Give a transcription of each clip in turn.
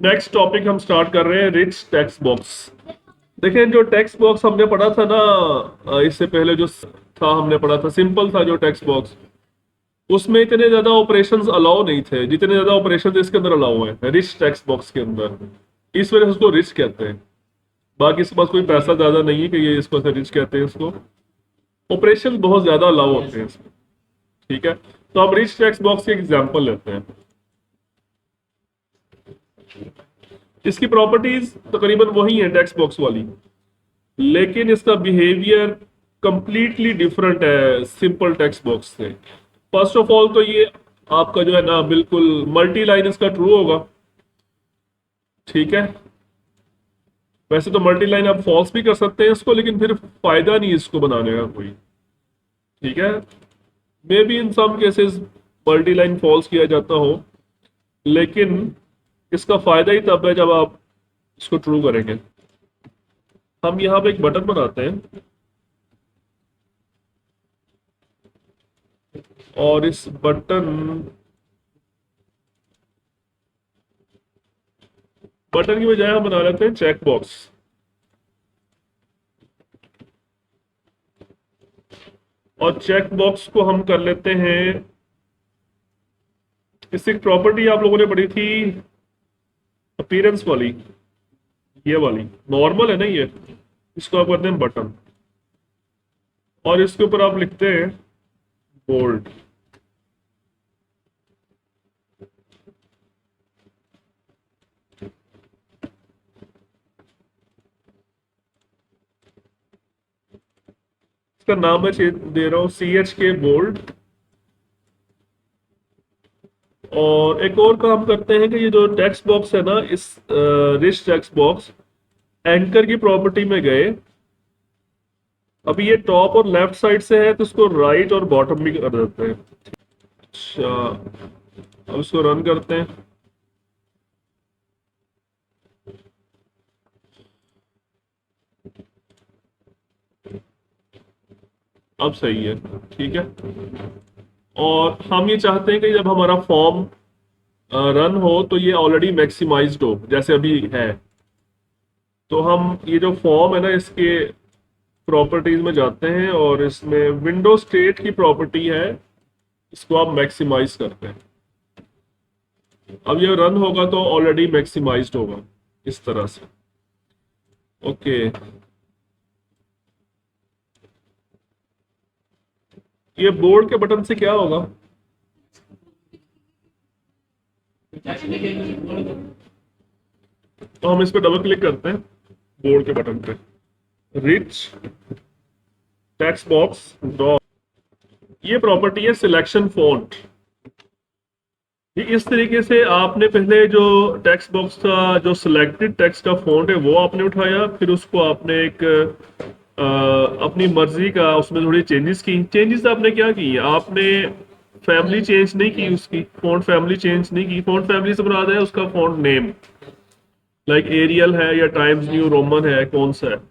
Next topic हम start कर रहे हैं, रिच टेक्स्ट बॉक्स। देखिए, जो टेक्स्ट बॉक्स हमने पढ़ा था ना, इससे पहले जो था हमने पढ़ा था, सिंपल था जो टेक्स्ट बॉक्स। उसमें इतने ज्यादा ऑपरेशंस अलाउ नहीं थे जितने ज्यादा ऑपरेशंस इसके अंदर अलाउ हैं रिच टेक्स्ट बॉक्स के अंदर। इस वजह से उसको रिच कहते हैं। बाकी इसके पास कोई पैसा ज्यादा नहीं है कि ये इसको रिच कहते हैं इसको। ऑपरेशन बहुत ज्यादा अलाउ होते हैं इसमें। ठीक है, तो हम रिच टेक्स्ट बॉक्स की एग्जांपल लेते हैं। इसकी प्रॉपर्टीज तकरीबन वही है टेक्स्ट बॉक्स वाली, लेकिन इसका बिहेवियर कंप्लीटली डिफरेंट है सिंपल टेक्स्ट बॉक्स से। फर्स्ट ऑफ ऑल तो ये आपका जो है ना, बिल्कुल मल्टी लाइन इसका ट्रू होगा। ठीक है, वैसे तो मल्टी लाइन आप फॉल्स भी कर सकते हैं इसको, लेकिन फिर फायदा नहीं इसको बनाने का कोई। ठीक है, maybe in some cases multi line false किया जाता हो, लेकिन इसका फायदा ही तब है जब आप इसको ट्रू करेंगे। हम यहाँ पे एक बटन बनाते हैं, और इस बटन की बजाय हम बना लेते हैं चेक बॉक्स। और चेक बॉक्स को हम कर लेते हैं, इसकी प्रॉपर्टी आप लोगों ने पढ़ी थी अपीयरेंस वाली, ये वाली नॉर्मल है ना ये। इसको आप करते हैं बटन, और इसके ऊपर आप लिखते हैं बोल्ड। इसका नाम मैं दे रहा हूं CHK बोल्ड। और एक और काम करते हैं कि ये जो टेक्स्ट बॉक्स है ना, इस रिच टेक्स्ट बॉक्स एंकर की प्रॉपर्टी में गए। अभी ये टॉप और लेफ्ट साइड से है, तो इसको राइट और बॉटम भी कर देते हैं। अच्छा, अब इसको रन करते हैं। अब सही है। ठीक है, और हम ये चाहते हैं कि जब हमारा फॉर्म रन हो तो ये ऑलरेडी मैक्सिमाइज्ड हो, जैसे अभी है। तो हम ये जो फॉर्म है ना, इसके प्रॉपर्टीज में जाते हैं, और इसमें विंडो स्टेट की प्रॉपर्टी है, इसको आप मैक्सिमाइज करते हैं। अब ये रन होगा तो ऑलरेडी मैक्सिमाइज्ड होगा इस तरह से। ओके, ये बोर्ड के बटन से क्या होगा? तो हम इस पे डबल क्लिक करते हैं, बोर्ड के बटन पे, रिच टेक्स्ट बॉक्स ड्रॉ। ये प्रॉपर्टी है सिलेक्शन फॉन्ट। ये इस तरीके से आपने पहले जो टेक्स्ट बॉक्स का जो सिलेक्टेड टेक्स्ट का फॉन्ट है वो आपने उठाया, फिर उसको आपने एक अपनी मर्जी का उसमें थोड़ी चेंजेस की। चेंजेस आपने क्या की? आपने फैमिली चेंज नहीं की, उसकी फॉन्ट फैमिली चेंज नहीं की। फॉन्ट फैमिली से मुराद है उसका फॉन्ट नेम, लाइक एरियल है या टाइम्स न्यू रोमन है, कौन सा है।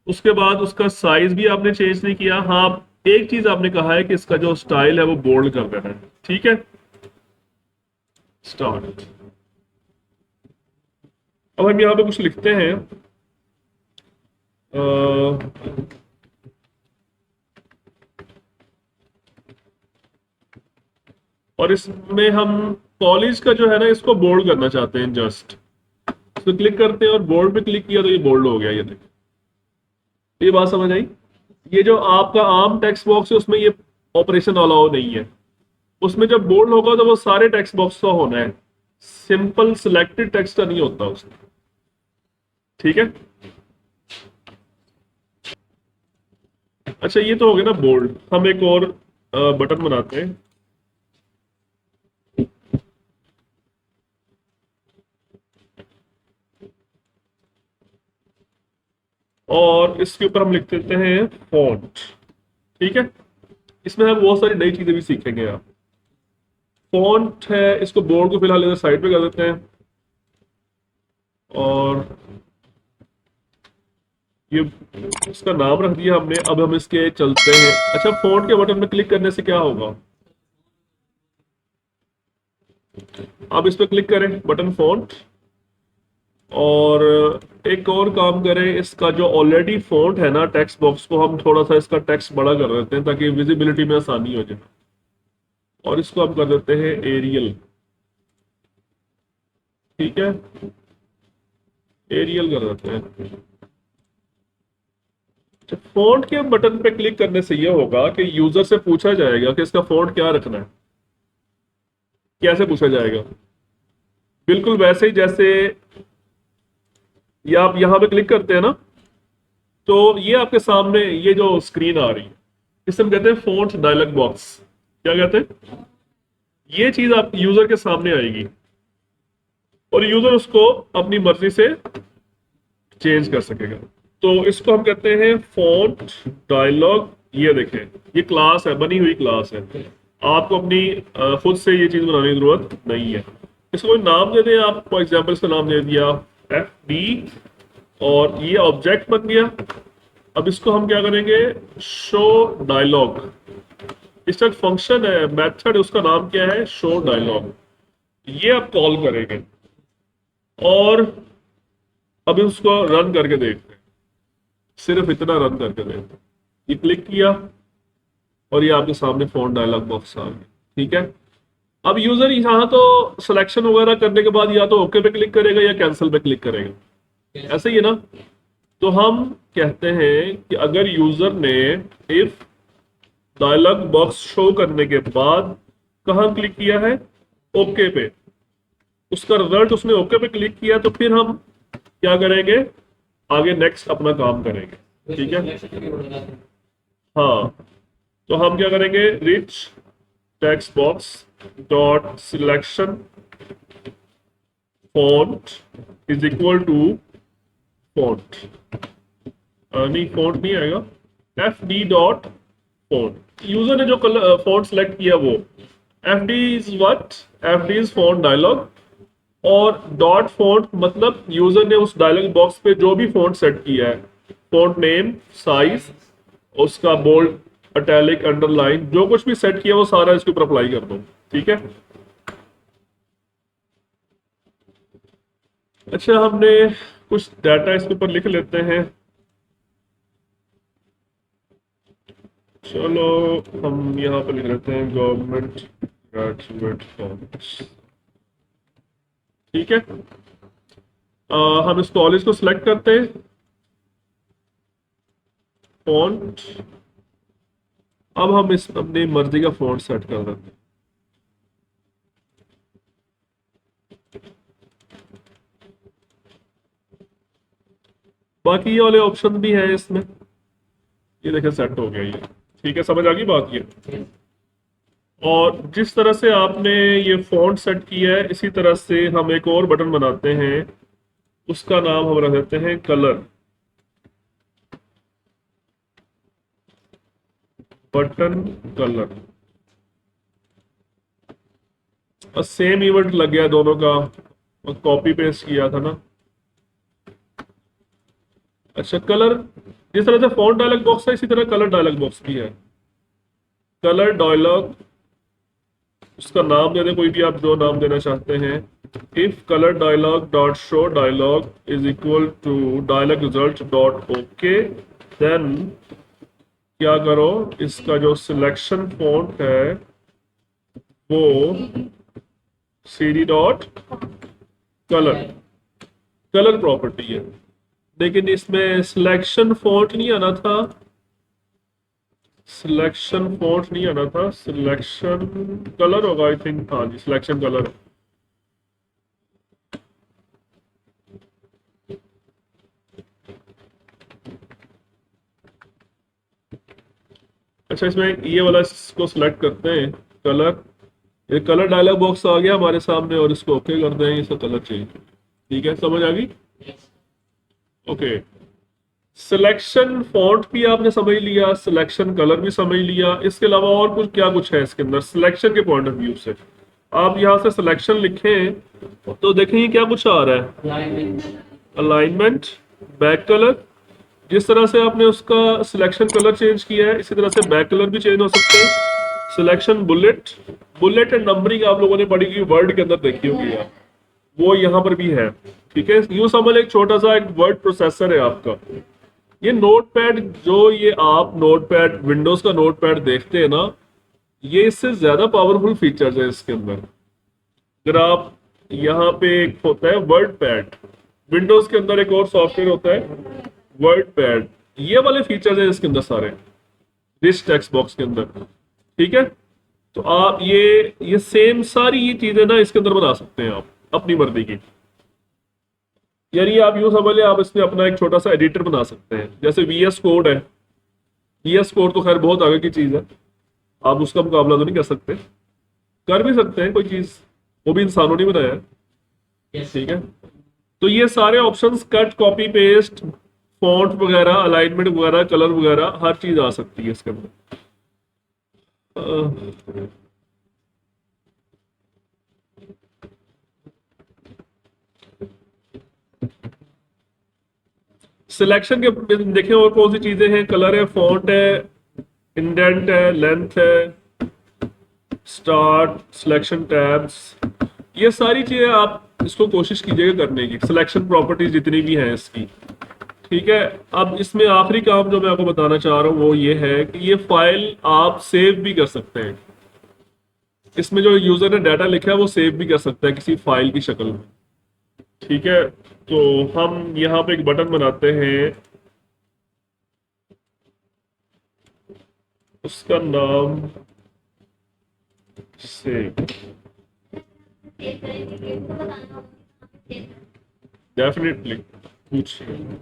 उसके बाद उसका साइज भी आपने चेंज नहीं किया। हाँ, एक चीज आपने कहा है कि इसका जो स्टाइल है वो बोल्ड कर देना है। ठीक है, स्टार्ट। अब हम यहाँ पे कुछ लिखते हैं। और इसमें हम कॉलेज का जो है ना, इसको बोल्ड करना चाहते हैं। जस्ट इसको क्लिक करते हैं और बोल्ड पे क्लिक किया तो ये बोल्ड हो गया। ये देखिए, ये बात समझ आई? ये जो आपका आम टेक्स्ट बॉक्स है उसमें ये ऑपरेशन अलाउ नहीं है। उसमें जब बोल्ड होगा तो वो सारे टेक्स्ट बॉक्स का होना है, सिंपल सिलेक्टेड टेक्स्ट का नहीं होता उसमें। ठीक है, अच्छा ये तो हो गया ना बोल्ड। हम एक और बटन बनाते हैं, और इसके ऊपर हम लिख देते हैं फॉन्ट। ठीक है, इसमें हम बहुत सारी नई चीजें भी सीखेंगे। आप फॉन्ट है, इसको बोर्ड को फिलहाल इधर साइड पे कर देते हैं, और ये इसका नाम रख दिया हमने। अब हम इसके चलते हैं। अच्छा, फॉन्ट के बटन पे क्लिक करने से क्या होगा? अब इस पे क्लिक करें, बटन फॉन्ट, और एक और काम करें, इसका जो ऑलरेडी फॉन्ट है ना टेक्स्ट बॉक्स को, हम थोड़ा सा इसका टेक्स्ट बड़ा कर देते हैं ताकि विजिबिलिटी में आसानी हो जाए। और इसको हम कर देते हैं एरियल। ठीक है, एरियल कर देते हैं। फॉन्ट के बटन पे क्लिक करने से यह होगा कि यूजर से पूछा जाएगा कि इसका फॉन्ट क्या रखना है। कैसे पूछा जाएगा? बिल्कुल वैसे ही जैसे ये आप यहां पे क्लिक करते हैं ना, तो ये आपके सामने ये जो स्क्रीन आ रही है, इसे हम कहते हैं फॉन्ट डायलॉग बॉक्स। क्या कहते हैं? ये चीज आप यूजर के सामने आएगी और यूजर उसको अपनी मर्जी से चेंज कर सकेगा। तो इसको हम कहते हैं फॉन्ट डायलॉग। ये देखें, ये क्लास है, बनी हुई क्लास है। आपको अपनी खुद से ये चीज बनाने की जरूरत नहीं है। इसको कोई नाम दे दें आप। फॉर एग्जाम्पल इसका नाम दे दिया FD और ये ऑब्जेक्ट बन गया। अब इसको हम क्या करेंगे? Show dialog. इसका फंक्शन है, मेथड, उसका नाम क्या है? Show dialog. ये आप कॉल करेंगे और अभी उसको रन करके देखते हैं। सिर्फ इतना रन करके देखते हैं। ये क्लिक किया और ये आपके सामने फॉन्ट डायलॉग बॉक्स आ गया। ठीक है, अब यूजर यहाँ तो सिलेक्शन वगैरह करने के बाद या तो ओके पे क्लिक करेगा या कैंसिल पे क्लिक करेगा। ऐसे ही है ना? तो हम कहते हैं कि अगर यूजर ने इफ डायलॉग बॉक्स शो करने के बाद कहाँ क्लिक किया है? ओके पे। उसका रिजल्ट उसने ओके पे क्लिक किया, तो फिर हम क्या करेंगे? आगे नेक्स्ट अपना काम करेंगे। ठीक है, हाँ। तो हम क्या करेंगे? Rich text box dot selection font is equal to font, नहीं फॉन्ट नहीं आएगा, FD डॉट फॉन्ट। यूजर ने जो फॉन्ट सेलेक्ट किया वो FD is what? FD is font dialog. और डॉट फॉन्ट मतलब यूजर ने उस डायलॉग बॉक्स पे जो भी फॉन्ट सेट किया है, फॉन्ट नेम, साइज, उसका बोल्ड, इटैलिक, अंडरलाइन, जो कुछ भी सेट किया वो सारा इसके ऊपर अप्लाई कर दो। ठीक है, अच्छा हमने कुछ डाटा इसके ऊपर लिख लेते हैं। चलो हम यहाँ पर लिख लेते हैं गवर्नमेंट ग्रेजुएट फॉन्ट। ठीक है, हम इस कॉलेज को सिलेक्ट करते हैं, फॉन्ट। अब हम इस अपनी मर्जी का फॉन्ट सेट कर देते हैं। बाकी ये वाले ऑप्शन भी है इसमें, ये देखें सेट हो गया ये। ठीक है, समझ आ गई बात ये। और जिस तरह से आपने ये फॉन्ट सेट किया है, इसी तरह से हम एक और बटन बनाते हैं, उसका नाम हम रख देते हैं कलर। Button colour. और सेम इवेंट लग गया दोनों का, और कॉपी पेस्ट किया था ना। अच्छा, कलर जिस तरह से फॉन्ट डायलॉग बॉक्स है, इसी तरह कलर डायलॉग बॉक्स भी है। कलर डायलॉग, उसका नाम दे दें कोई भी आप जो नाम देना चाहते हैं। If colour dialog dot show dialog is equal to dialog result dot okay, then क्या करो? इसका जो सिलेक्शन फॉन्ट है वो CD dot colour, colour property है। लेकिन इसमें सिलेक्शन फॉन्ट नहीं आना था, सिलेक्शन फॉन्ट नहीं आना था, सिलेक्शन कलर होगा आई थिंक। हाँ जी, सिलेक्शन कलर। अच्छा, इसमें ये वाला इसको सिलेक्ट करते हैं, कलर। ये कलर डायलॉग बॉक्स आ गया हमारे सामने और इसको ओके कर दें, इसका कलर चेंज। ठीक है, समझ आ गई? ओके, सिलेक्शन फॉन्ट भी आपने समझ लिया, सिलेक्शन कलर भी समझ लिया। इसके अलावा और कुछ क्या कुछ है इसके अंदर सिलेक्शन के पॉइंट ऑफ व्यू से? आप यहाँ से सिलेक्शन लिखें तो देखें ये क्या कुछ आ रहा है। Alignment, back colour. जिस तरह से आपने उसका सिलेक्शन कलर चेंज किया है, इसी तरह से बैक कलर भी चेंज हो सकते हैं। Selection bullet, bullet and numbering आप लोगों ने पढ़ी की वर्ड के अंदर देखी होगी आप। वो यहाँ पर भी है। ठीक है, यूं समझ, एक छोटा सा एक वर्ड प्रोसेसर है आपका। ये नोटपैड, जो ये आप नोटपैड, विंडोज का नोटपैड देखते हैं ना, ये इससे ज्यादा पावरफुल फीचर्स है इसके अंदर। अगर आप यहाँ पे, एक होता है वर्ड पैड, विंडोज के अंदर एक और सॉफ्टवेयर होता है वर्ड पैड, ये वाले फीचर्स हैं इसके अंदर सारे, रिच टेक्स्ट बॉक्स के अंदर। ठीक है, तो आप ये सेम सारी ये चीजें ना इसके अंदर बना सकते हैं आप अपनी मर्जी की। यानी आप यूं समझ लें, आप इसमें अपना एक छोटा सा एडिटर बना सकते हैं। जैसे वीएस कोड है, वीएस कोड तो खैर बहुत आगे की चीज है, आप उसका मुकाबला तो नहीं कर सकते, कर भी सकते हैं कोई चीज, वो भी इंसानों ने बनाया है। ठीक है, तो ये सारे options, cut, copy, paste, font वगैरह, अलाइनमेंट वगैरह, कलर वगैरह, हर चीज आ सकती है इसके अंदर। सिलेक्शन के देखें और कौन सी चीजें हैं, कलर है, फॉन्ट है, इंडेंट है, लेंथ है, स्टार्ट, सिलेक्शन टैब्स, ये सारी चीजें आप इसको कोशिश कीजिएगा करने की, सिलेक्शन प्रॉपर्टीज जितनी भी हैं इसकी। ठीक है, अब इसमें आखिरी काम जो मैं आपको बताना चाह रहा हूँ वो ये है कि ये फाइल आप सेव भी कर सकते हैं। इसमें जो यूजर ने डाटा लिखा है वो सेव भी कर सकता है किसी फाइल की शक्ल में। ठीक है, तो हम यहाँ पे एक बटन बनाते हैं, उसका नाम सेव, डेफिनेटली पूछिए।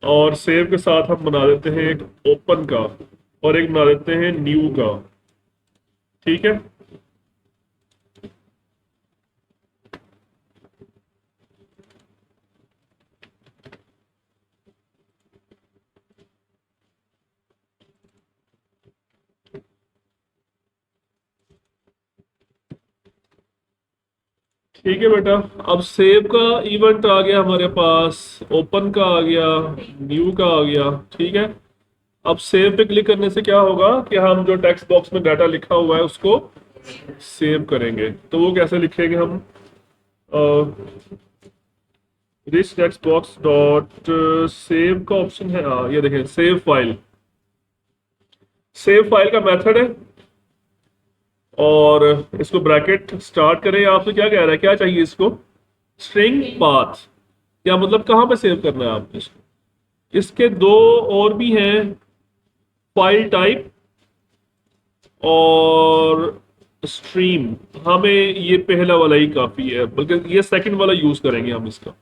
और सेव के साथ हम बना देते हैं एक ओपन का, और एक बना देते हैं न्यू का। ठीक है, ठीक है बेटा, अब सेव का इवेंट आ गया हमारे पास, ओपन का आ गया, न्यू का आ गया। ठीक है, अब सेव पे क्लिक करने से क्या होगा कि हम जो टेक्स्ट बॉक्स में डाटा लिखा हुआ है उसको सेव करेंगे। तो वो कैसे लिखेंगे हम, rich text box dot save का ऑप्शन है, हाँ ये देखें, सेव फाइल। सेव फाइल का मेथड है, और इसको ब्रैकेट स्टार्ट करें। आपसे क्या कह रहा है, क्या चाहिए इसको, स्ट्रिंग पाथ, क्या मतलब कहाँ पे सेव करना है आपको इसको। इसके दो और भी हैं, फाइल टाइप और स्ट्रीम। हमें ये पहला वाला ही काफी है, बल्कि ये सेकंड वाला यूज करेंगे हम इसका।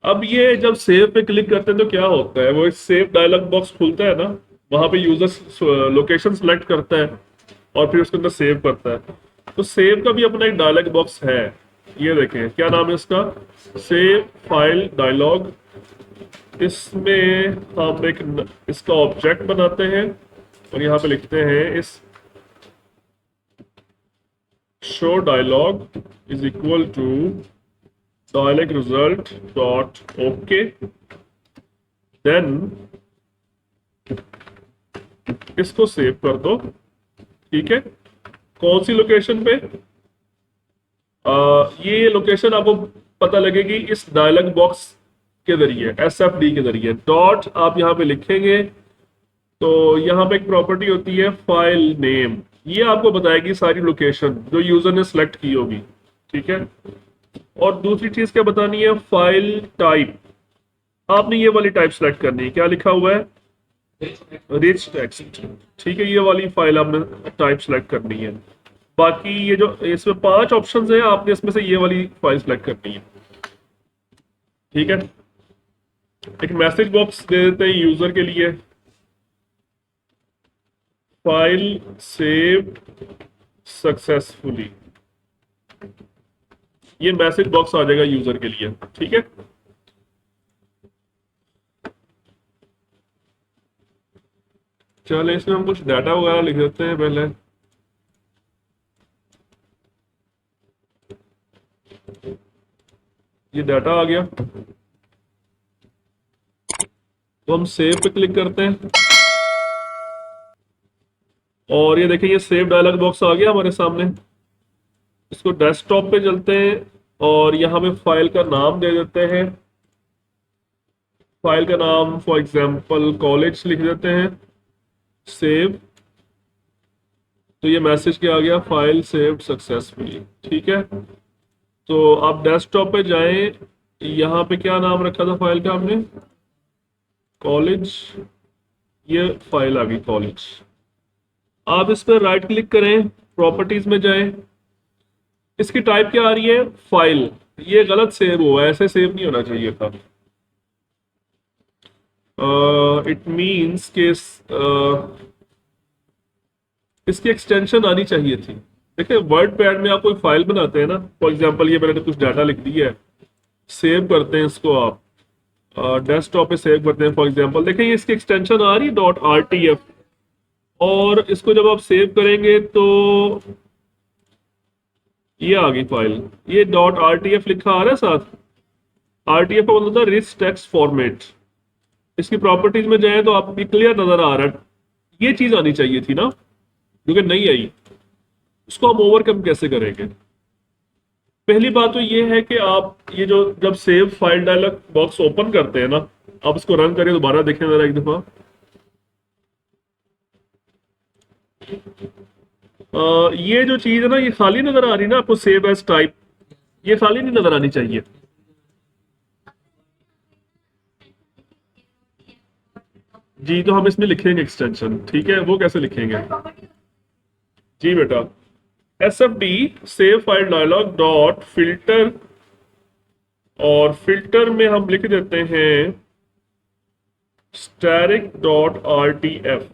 अब ये जब सेव पे क्लिक करते हैं तो क्या होता है, वो एक सेव डायलॉग बॉक्स खुलता है ना, वहां पे यूजर लोकेशन सेलेक्ट करता है और फिर उसके अंदर सेव करता है। तो सेव का भी अपना एक डायलॉग बॉक्स है, ये देखें क्या नाम है इसका, सेव फाइल डायलॉग। इसमें हम एक इसका ऑब्जेक्ट बनाते हैं और यहाँ पे लिखते हैं इस show dialog is equal to dialog result dot okay. Then इसको सेव कर दो। ठीक है, कौन सी लोकेशन पे, ये लोकेशन आपको पता लगेगी इस डायलॉग बॉक्स के जरिए, SFD के जरिए। डॉट आप यहाँ पे लिखेंगे तो यहाँ पे एक प्रॉपर्टी होती है फाइल नेम, ये आपको बताएगी सारी लोकेशन जो यूजर ने सेलेक्ट की होगी। ठीक है, और दूसरी चीज क्या बतानी है, फाइल टाइप। आपने ये वाली टाइप सेलेक्ट करनी है, क्या लिखा हुआ है, रिच टेक्स्ट। ठीक है, ये वाली फाइल आपने टाइप सेलेक्ट करनी है। बाकी ये जो इसमें 5 ऑप्शंस हैं, आपने इसमें से ये वाली फाइल सेलेक्ट करनी है। ठीक है, एक मैसेज बॉक्स दे देते हैं यूजर के लिए, फाइल सेव सक्सेसफुली, ये मैसेज बॉक्स आ जाएगा यूजर के लिए। ठीक है, चलो इसमें हम कुछ डाटा वगैरह लिख देते हैं पहले। ये डाटा आ गया, तो हम सेव पे क्लिक करते हैं और ये देखिए ये सेव डायलॉग बॉक्स आ गया हमारे सामने। इसको डेस्कटॉप पे चलते हैं, और यहाँ पे फाइल का नाम दे देते हैं। फाइल का नाम फॉर एग्जांपल कॉलेज लिख देते हैं, सेव। तो ये मैसेज क्या आ गया, फाइल सेव्ड सक्सेसफुली। ठीक है, तो आप डेस्कटॉप पे जाएं, यहाँ पे क्या नाम रखा था फाइल का हमने, कॉलेज। ये फाइल आ गई कॉलेज। आप इस पर राइट क्लिक करें, प्रॉपर्टीज में जाएं, इसकी टाइप क्या आ रही है, फाइल। ये गलत सेव हुआ है, ऐसे सेव नहीं होना चाहिए था। इट मीन्स के इसकी एक्सटेंशन आनी चाहिए थी। देखिए वर्ड पैड में आप कोई फाइल बनाते हैं ना, फॉर एग्जांपल ये मैंने कुछ डाटा लिख दिया है, सेव करते हैं इसको आप, डेस्कटॉप पे सेव करते हैं फॉर एग्जांपल, देखिए ये इसकी एक्सटेंशन आ रही है डॉट आर टी एफ। और इसको जब आप सेव करेंगे तो ये आ गई फाइल, ये डॉट आर टी एफ लिखा आ रहा है साथ। आर टी एफ का मतलब था रिच टेक्स्ट फॉर्मेट। इसकी प्रॉपर्टीज में जाए तो आपको क्लियर नजर आ रहा है, ये चीज आनी चाहिए थी ना, जो कि नहीं आई। उसको हम ओवरकम कैसे करेंगे। पहली बात तो ये है कि आप ये जो जब save file dialog box open करते हैं ना, आप इसको रन करें, दोबारा देखें जरा एक दफा। ये जो चीज है ना, ये खाली नजर आ रही है ना आपको, सेव एज टाइप, ये खाली नहीं नजर आनी चाहिए। जी, तो हम इसमें लिखेंगे एक्सटेंशन, ठीक है, वो कैसे लिखेंगे। जी बेटा, S F D save file dialog dot filter, और फिल्टर में हम लिख देते हैं asterisk dot R T F,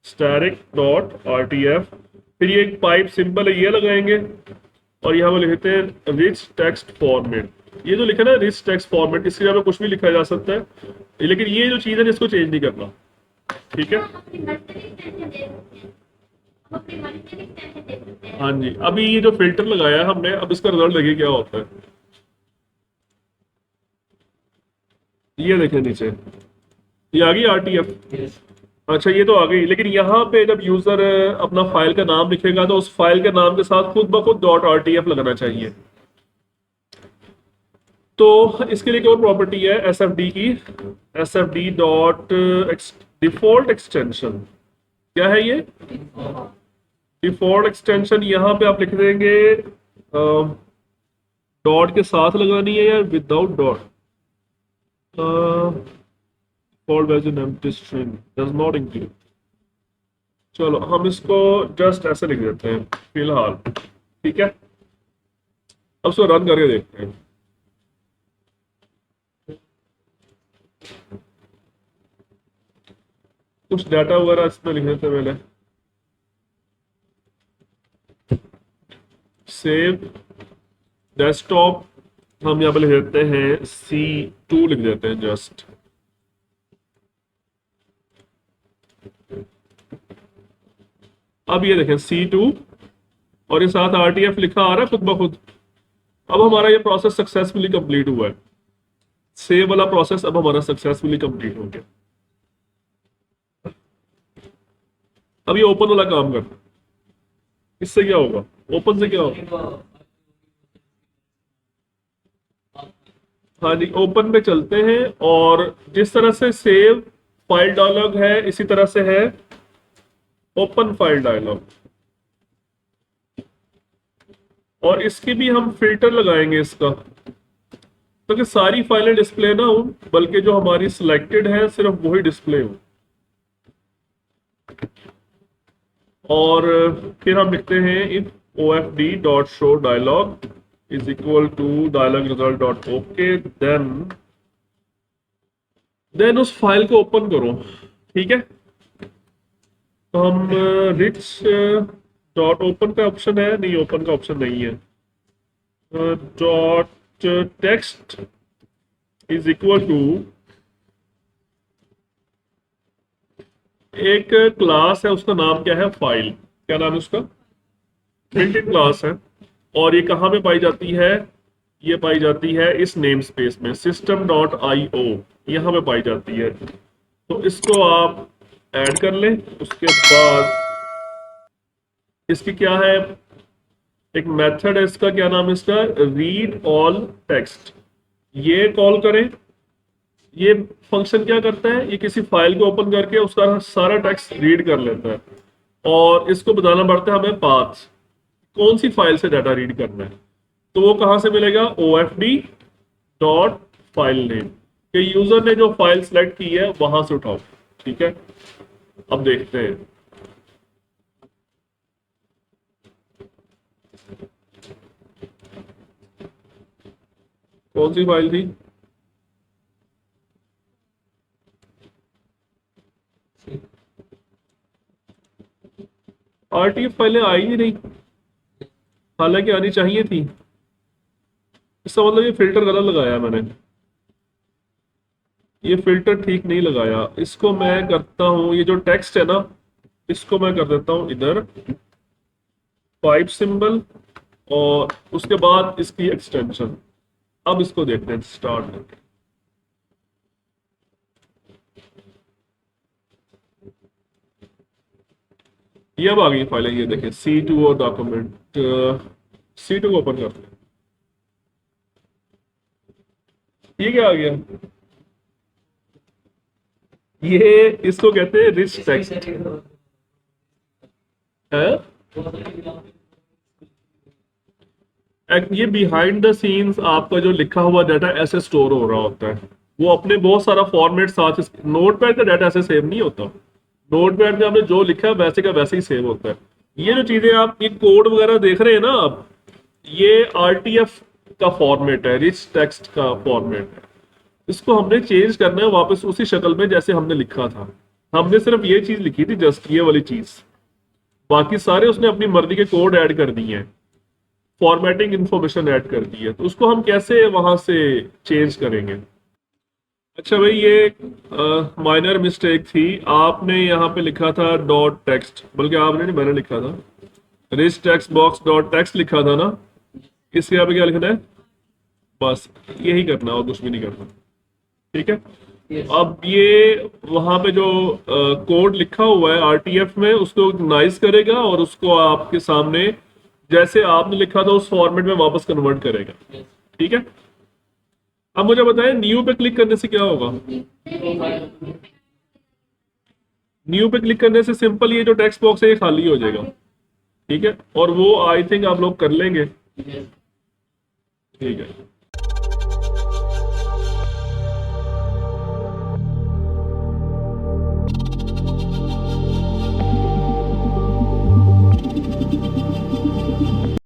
asterisk dot R T F. फिर ये एक पाइप सिंबल है, ये लगाएंगे, और यहाँ पे लिखते हैं रिच टेक्स्ट फॉर्मेट। ये जो लिखा ना रिच टेक्स्ट फॉर्मेट, इसके जगह कुछ भी लिखा जा सकता है, लेकिन ये जो चीज है इसको चेंज नहीं करना। ठीक है, हाँ जी। अभी ये जो फिल्टर लगाया है हमने, अब इसका रिजल्ट देखिए क्या होता है। ये देखें नीचे, ये आ गई आरटीएफ। अच्छा, ये तो आ गई, लेकिन यहाँ पे जब यूजर अपना फाइल का नाम लिखेगा तो उस फाइल के नाम के साथ खुद ब खुद डॉट आरटीएफ लगना चाहिए। तो इसके लिए एक और प्रॉपर्टी है एस एफ डी की, S F D dot default extension. क्या है ये डिफॉल्ट एक्सटेंशन, यहाँ पे आप लिख देंगे डॉट के साथ लगानी है या without dot. Default value empty string does not include. चलो हम इसको जस्ट ऐसे लिख देते हैं फिलहाल, ठीक है। अब इसको रन करके देखते हैं। कुछ डाटा वगैरह इसमें लिख देते हैं पहले। सेव डेस्कटॉप, हम यहाँ पे लिख देते हैं C2 लिख देते हैं जस्ट। अब ये देखें C2 और ये साथ RTF लिखा आ रहा है खुद ब खुद। अब हमारा ये प्रोसेस सक्सेसफुली कंप्लीट हुआ है, सेव वाला प्रोसेस अब हमारा सक्सेसफुली कंप्लीट हो गया। अब ये ओपन वाला काम करना, इससे क्या होगा, ओपन से क्या होगा। हाँ जी, ओपन पे चलते हैं, और जिस तरह से सेव फाइल डायलॉग है इसी तरह से है ओपन फाइल डायलॉग, और इसकी भी हम फिल्टर लगाएंगे इसका, तो कि सारी फाइलें डिस्प्ले ना हो, बल्कि जो हमारी सिलेक्टेड है सिर्फ वही डिस्प्ले हो। और फिर हम लिखते हैं if O F D dot show dialog is equal to dialog result dot okay, then उस फाइल को ओपन करो। ठीक है, तो हम रिच डॉट ओपन का ऑप्शन है, नहीं ओपन का ऑप्शन नहीं है, dot text is equal to एक क्लास है, उसका नाम क्या है, फाइल। क्या नाम है उसका, प्रिंटेड क्लास है, और ये कहाँ पे पाई जाती है, ये पाई जाती है इस नेम स्पेस में system डॉट आई ओ, यहाँ पे पाई जाती है। तो इसको आप ऐड कर लें, उसके बाद इसकी क्या है एक मेथड है इसका, क्या नाम है इसका, रीड ऑल टेक्स्ट। ये कॉल करें। ये फंक्शन क्या करता है, ये किसी फाइल को ओपन करके उसका सारा टेक्स्ट रीड कर लेता है, और इसको बताना पड़ता है हमें पाथ, कौन सी फाइल से डाटा रीड करना है। तो वो कहां से मिलेगा, OFD डॉट फाइल नेम, कि यूजर ने जो फाइल सेलेक्ट की है वहां से उठाओ। ठीक है, अब देखते हैं। कौन सी फाइल थी, RTF फाइलें आई ही नहीं, हालांकि आनी चाहिए थी। इसका मतलब ये फिल्टर गलत लगाया है मैंने, ये फिल्टर ठीक नहीं लगाया। इसको मैं करता हूं, ये जो टेक्स्ट है ना, इसको मैं कर देता हूं इधर पाइप सिंबल, और उसके बाद इसकी एक्सटेंशन। अब इसको देखते हैं स्टार्ट करके। ये अब आ गई फाइल, ये देखें C2 और डॉक्यूमेंट। C2 को ओपन करते हैं। ये क्या आ गया, ये इसको कहते हैं रिच टेक्स्ट है। ये बिहाइंड द सीन्स आपका जो लिखा हुआ डाटा ऐसे स्टोर हो रहा होता है, वो अपने बहुत सारा फॉर्मेट साथ। नोटपैड का डाटा ऐसे सेव नहीं होता, नोटपैड में आपने जो लिखा है वैसे का वैसे ही सेव होता है। ये जो चीजें आप ये कोड वगैरह देख रहे हैं ना आप, ये RTF का फॉर्मेट है, रिच टेक्स्ट का फॉर्मेट है। इसको हमने चेंज करना है वापस उसी शक्ल में जैसे हमने लिखा था। हमने सिर्फ ये चीज लिखी थी, जस्ट ये वाली चीज, बाकी सारे उसने अपनी मर्जी के कोड ऐड कर दिए हैं, फॉर्मेटिंग इंफॉर्मेशन ऐड कर दी है। तो उसको हम कैसे वहां से चेंज करेंगे। अच्छा भाई, ये माइनर मिस्टेक थी, आपने यहाँ पे लिखा था डॉट टेक्स्ट, बल्कि आपने नहीं, मैंने लिखा था rich text box dot text लिखा था ना। इसके यहाँ पे क्या लिखना है, बस यही करना और कुछ भी नहीं करना। ठीक है, अब ये वहां पे जो कोड लिखा हुआ है RTF में, उसको नाइस करेगा और उसको आपके सामने जैसे आपने लिखा था उस फॉर्मेट में वापस कन्वर्ट करेगा। ठीक है, अब मुझे बताएं न्यू पे क्लिक करने से क्या होगा। न्यू पे क्लिक करने से सिंपल ये जो टेक्स्ट बॉक्स है ये खाली हो जाएगा। ठीक है, और वो आई थिंक आप लोग कर लेंगे। ठीक है।